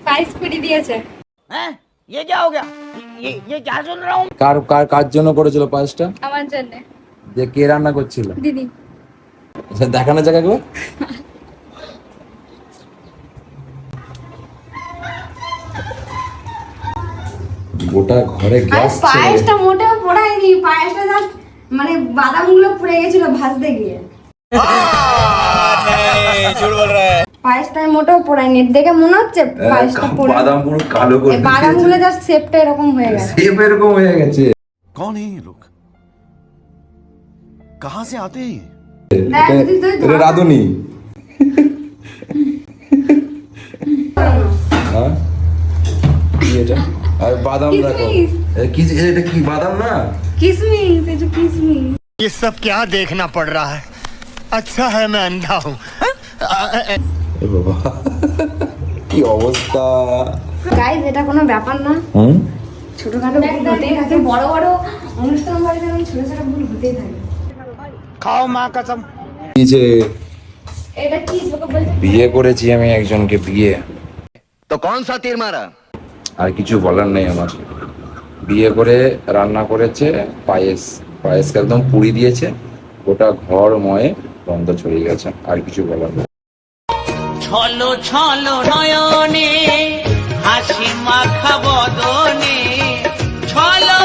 পায়েস পুরি দিয়েছে। हैं ये क्या हो गया ये क्या सुन रहा हूँ কার কার কার জন্য করেছিল পায়েসটা? আমার জন্য। যে কে রান্না করছিল? দিদি। আচ্ছা দেখানো যাক একবার। গোটা ঘরে গ্যাস ছিল। পায়েসটা মোটেও পোড়ায়নি, পায়েসটা জাস্ট মানে বাদামগুলো পুড়ে গেছিল ভাজতে গিয়ে। পায়েসটা মোটেও পোড়ায়নি, দেখে মনে হচ্ছে পায়েসটা পোড়া। বাদাম পুরো কালো করে দিয়েছে। বাদামগুলো জাস্ট শেপটা এরকম হয়ে গেছে। শেপ এরকম হয়ে গেছে। कौन है ये लोग कहां से आते हैं দেখ দিদি তুই এটা রাধুনি। হ্যাঁ কি এটা? আর বাদাম দেখো। কিসমিস। কি এটা কি বাদাম না? কিসমিস, এই যে কিসমিস। ये सब क्या देखना पड़ रहा है अच्छा है मैं अंधा हूँ এ বাবা কি অবস্থা। গাইস এটা কোনো ব্যাপার না, হুম ছোটখাটো ভুল হতেই থাকে, বড় বড় অনুষ্ঠান বাড়িতে এরকম ছোট ছোট ভুল হতেই থাকে। खाओ माँ कसम এই যে এটা কি তোকে বলতে বিয়ে করেছি আমি একজনকে, বিয়ে तो कौन सा तीर मारा আর কিছু বলার নেই আমার। বিয়ে করে রান্না করেছে পায়েস, পায়েসকে একদম পুড়ি দিয়েছে, গোটা ঘর ময়ে গন্ধ ছড়িয়ে গেছে, আর কিছু বলার নেই। ছলো ছলো নয়নে হাসি মাখা বদনে ছলো